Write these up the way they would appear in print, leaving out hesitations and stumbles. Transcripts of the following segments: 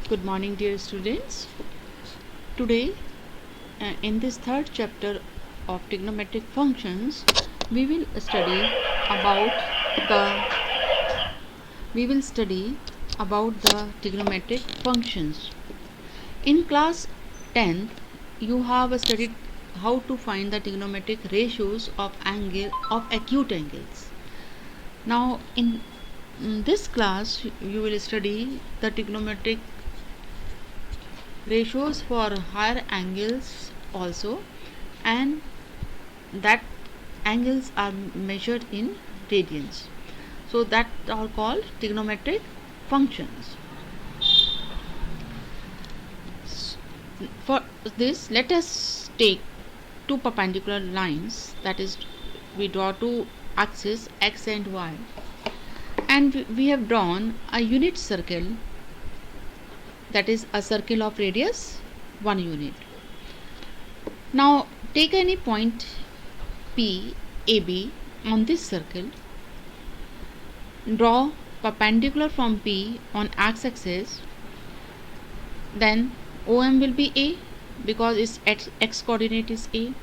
Good morning, dear students. Today, in this third chapter of trigonometric functions, we will study about the trigonometric functions. In class 10th, you have studied how to find the trigonometric ratios of acute angles. Now, in this class, you will study the trigonometric ratios for higher angles also, and that angles are measured in radians, so that are called trigonometric functions. For this, let us take two perpendicular lines, that is, we draw two axes x and y, and we have drawn a unit circle, that is a circle of radius 1 unit. Now take any point P, AB on this circle, draw perpendicular from P on x-axis, then OM will be A because its x coordinate is A,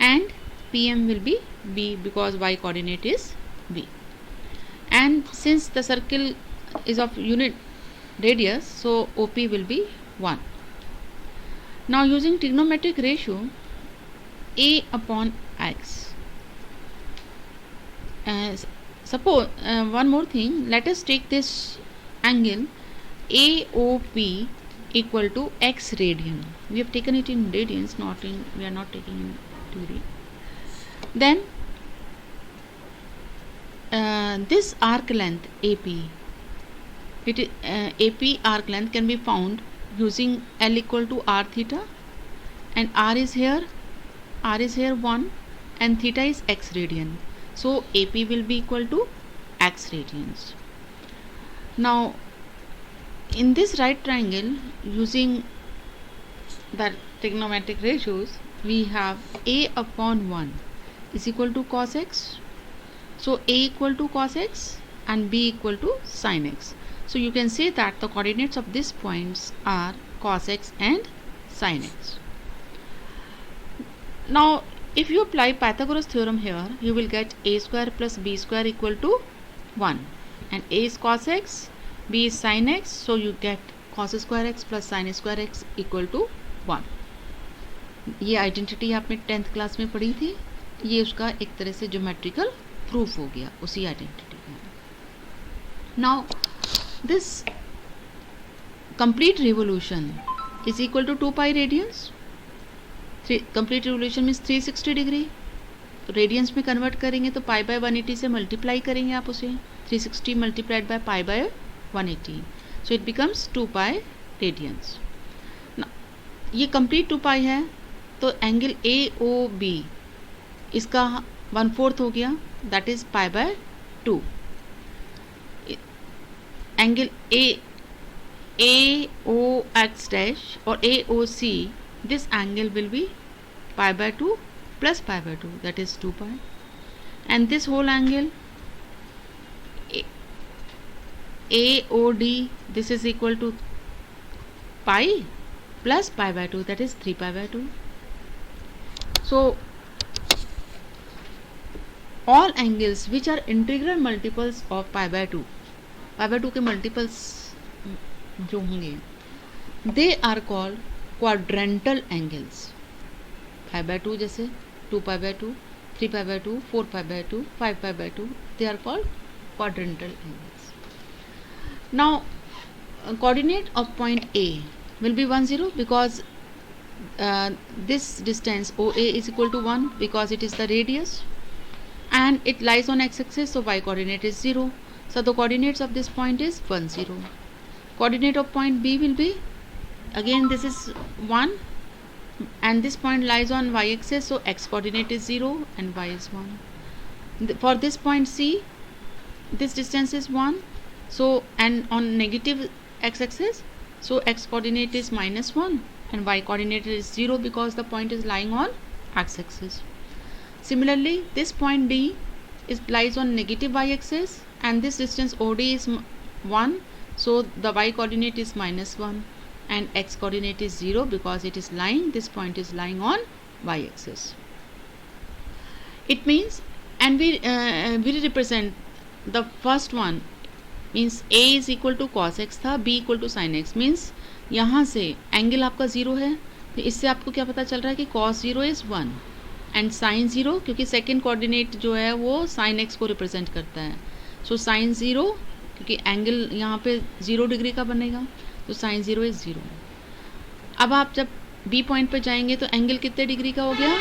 and PM will be B because y coordinate is B. And since the circle is of unit radius, so OP will be 1. Now using trigonometric ratio A upon x, suppose one more thing, let us take this angle AOP equal to x radian. We have taken it in radians, we are not taking in degree. Then this arc length AP, AP arc length can be found using L equal to r theta, and r is here 1, and theta is x radian, so AP will be equal to x radians. Now in this right triangle, using the trigonometric ratios, we have A upon 1 is equal to cos x, so A equal to cos x and B equal to sin x. So you can say that the coordinates of these points are cos x and sin x. Now if you apply Pythagoras theorem here, you will get a square plus b square equal to 1, and a is cos x, b is sin x, so you get cos square x plus sin square x equal to 1. ये identity आपने 10th class में पढ़ी थी, ये उसका एक तरह से ज्योमेट्रिकल प्रूफ हो गया उसी आइडेंटिटी का. Now this complete revolution is equal to 2 pi radians. Complete revolution means 360 degree. Radians में कन्वर्ट करेंगे तो पाई बाय 180 से मल्टीप्लाई करेंगे आप उसे, 360 multiplied by pi by 180, so it becomes 2 pi radiance. ये कंप्लीट 2 पाई है, तो एंगल AOB इसका 1/4 हो गया, that is pi by 2. Angle AOX dash or AOC, this angle will be pi by 2 plus pi by 2, that is 2 pi, and this whole angle AOD, this is equal to pi plus pi by 2, that is 3 pi by 2. So all angles which are integral multiples of pi by 2, pi by 2 के multiples जो होंगे, they are called quadrantal angles. pi by 2 जैसे 2 pi by 2, 3 pi by 2, 4 pi by 2, 5 pi by 2, they are called quadrantal angles. Now coordinate of point A will be 1 0 because this distance OA is equal to 1 because it is the radius, and it lies on x-axis, so y coordinate is 0, so the coordinates of this point is 1 0. Coordinate of point B will be, again this is 1, and this point lies on y-axis, so x coordinate is 0 and y is 1. For this point C, this distance is 1, so and on negative x-axis, so x coordinate is -1 and y coordinate is 0 because the point is lying on x-axis. Similarly, this point D lies on negative y-axis, and this distance OD is 1, so the y coordinate is -1. and x coordinate is 0 because it is lying, this point is lying on y axis. It means, and we represent the first one means a is equal to cos x था, b equal to sin x, means यहाँ से angle आपका 0 है, तो इससे आपको क्या पता चल रहा है कि cos 0 इज़ 1 एंड sin 0, क्योंकि सेकेंड कोऑर्डिनेट जो है वो sin x को रिप्रेजेंट करता है, सो sin 0, क्योंकि एंगल यहाँ पे 0 डिग्री का बनेगा, तो sin 0 इज़ 0. अब आप जब b पॉइंट पे जाएंगे तो एंगल कितने डिग्री का हो गया,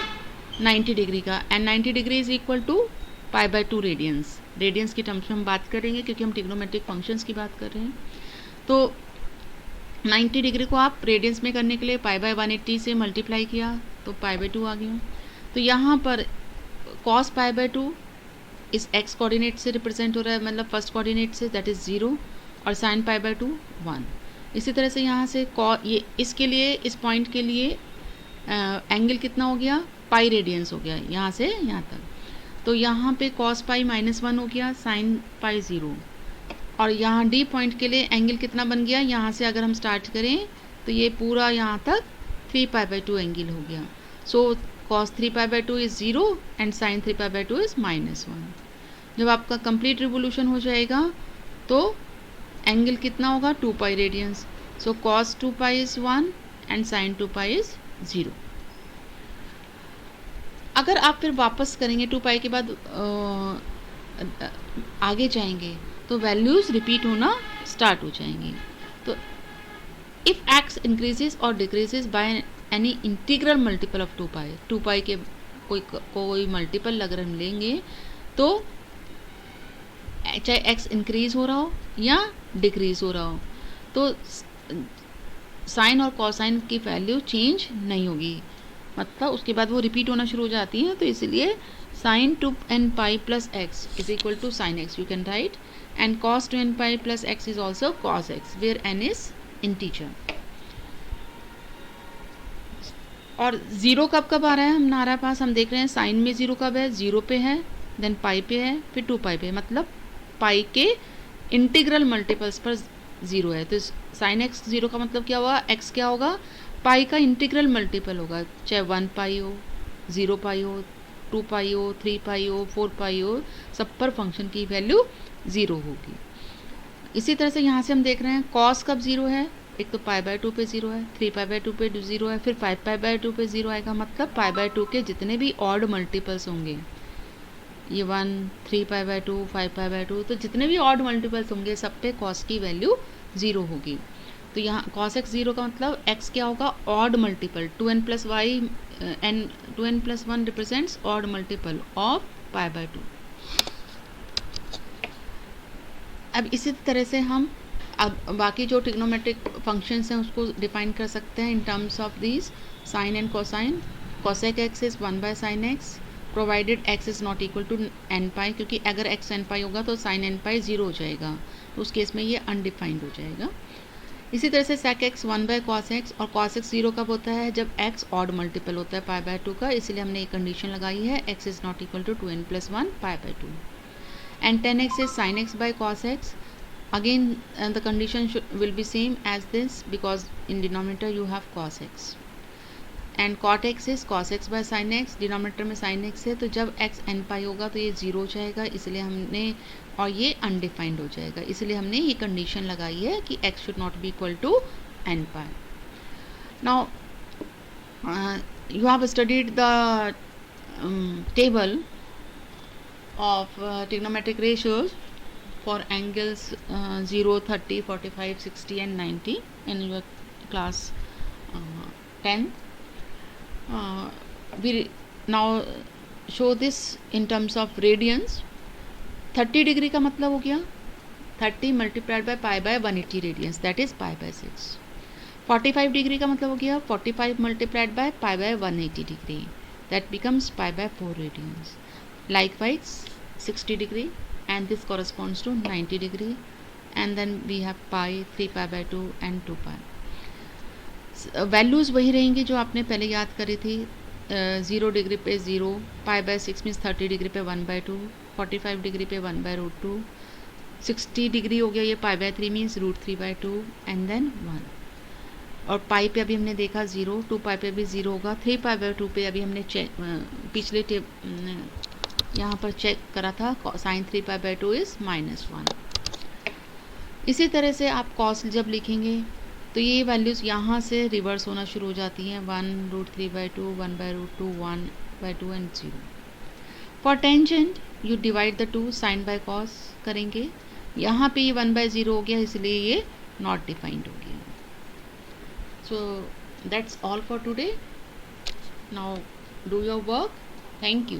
90 डिग्री का, and 90 degree is equal to π/2 radians. Radians की टर्म्स में हम बात करेंगे क्योंकि हम ट्रिग्नोमेट्रिक फंक्शंस की बात कर रहे हैं. तो 90 डिग्री को आप रेडियंस में करने के लिए π/180 से मल्टीप्लाई किया तो π/2 आ गया. तो यहाँ पर cos π/2 इस x कोऑर्डिनेट से रिप्रेजेंट हो रहा है, मतलब फर्स्ट कोऑर्डिनेट से, दैट इज़ 0, और sin π/2 1. इसी तरह से यहाँ से ये इसके लिए, इस पॉइंट के लिए एंगल कितना हो गया, पाई रेडियंस हो गया यहाँ से यहाँ तक. तो यहाँ पे cos पाई -1 हो गया, sin पाई 0, और यहाँ D पॉइंट के लिए एंगल कितना बन गया, यहाँ से अगर हम स्टार्ट करें तो ये पूरा यहाँ तक 3π/2 एंगल हो गया. So cos 3π/2 is 0 and sin 3π/2 is -1. जब आपका कंप्लीट रिवोल्यूशन हो जाएगा तो एंगल कितना होगा, 2π radians. So cos 2π is 1 and sin 2π is 0. अगर आप फिर वापस करेंगे 2π के बाद आगे जाएंगे तो वैल्यूज़ रिपीट होना स्टार्ट हो जाएंगी. तो इफ़ x इंक्रीजेस और decreases by any integral multiple of 2π के कोई मल्टीपल अगर हम लेंगे तो चाहे x इंक्रीज हो रहा हो या डिक्रीज हो रहा हो तो साइन और कोसाइन की वैल्यू चेंज नहीं होगी, मतलब उसके बाद वो रिपीट होना शुरू हो जाती हैं. तो इसलिए sin 2nπ plus x is equal to sin x you can write, and cos 2nπ plus x is also cos x where n is integer. और ज़ीरो कब आ रहा है हमारे पास, हम देख रहे हैं साइन में ज़ीरो कब है, 0 पे है, देन पाई पे है, फिर 2π पे, मतलब पाई के इंटीग्रल मल्टीपल्स पर 0 है. तो साइन x 0 का मतलब क्या हुआ, x क्या होगा, पाई का इंटीग्रल मल्टीपल होगा, चाहे 1π हो, 0π हो, 2π हो, 3π हो, 4π हो, सब पर फंक्शन की वैल्यू 0 होगी. इसी तरह से यहाँ से हम देख रहे हैं cos कब 0 है, एक तो π/2 पे 0 है, 3π/2 पे 0 है, फिर 5π/2 पे 0 आएगा, मतलब π/2 के जितने भी ऑड मल्टीपल्स होंगे, ये 1, 3π/2, 5π/2, तो जितने भी ऑड मल्टीपल्स होंगे सब पे cos की वैल्यू 0 होगी. तो यहाँ cos x 0 का मतलब x क्या होगा, odd multiple, 2n plus y, n 2n plus 1 represents odd multiple of π/2. अब इसी तरह से हम अब बाकी जो ट्रिग्नोमेट्रिक फंक्शंस हैं उसको डिफाइन कर सकते हैं in terms of these sine and cosine. cosec x is 1/sin x provided x is not equal to nπ, क्योंकि अगर x nπ होगा तो sin nπ 0 हो जाएगा, तो उस केस में ये अनडिफाइंड हो जाएगा. इसी तरह से sec x 1/cos x, और cos x 0 कब होता है, जब x ऑड मल्टीपल होता है π/2 का, इसलिए हमने एक कंडीशन लगाई है x is not equal to 2n plus 1 π/2. And 10x is sin x by cos x. Again the condition will be same as this because in denominator you have cos x, and cot x is cos x by sin x, denominator में sin x है, तो जब x nπ होगा तो ये 0 हो जाएगा, इसलिए हमने, और ये अनडिफाइंड हो जाएगा, इसलिए हमने ये कंडीशन लगाई है कि x should not be equal to nπ. Now you have studied the table of trigonometric ratios for angles 0, 30, 45, 60 and 90 in your class 10. We now show this in terms of radians. 30 degree का मतलब हो गया 30 multiplied by π/180 radians, that is π/6. 45 degree का मतलब हो गया 45 multiplied by π/180 degree, that becomes π/4 radians. Likewise 60 degree, and this corresponds to 90 degree, and then we have pi, 3π/2 and 2π. Values वही रहेंगी जो आपने पहले याद करी थी. 0 डिग्री पे 0, π/6 मीन्स 30 डिग्री पे 1/2, 45 डिग्री पे 1/√2, 60 डिग्री हो गया ये π/3 मीन्स √3/2 एंड देन 1. और पाई पे अभी हमने देखा 0, 2 पाई पे भी 0 होगा, 3 पाई बाय 2 पे अभी हमने पिछले यहाँ पर चेक करा था, साइन 3 पाई बाय 2 इज़ -1। इसी तरह से आप कॉस जब लिखेंगे तो ये वैल्यूज़ यहाँ से रिवर्स होना शुरू हो जाती हैं, 1√3/2, 1/√2, 1/2 and 0। For tangent you divide the two, sine by cos करेंगे, यहाँ पे ये 1/0 हो गया इसलिए ये नॉट डिफाइंड हो गया। So that's all for today. Now do your work. Thank you.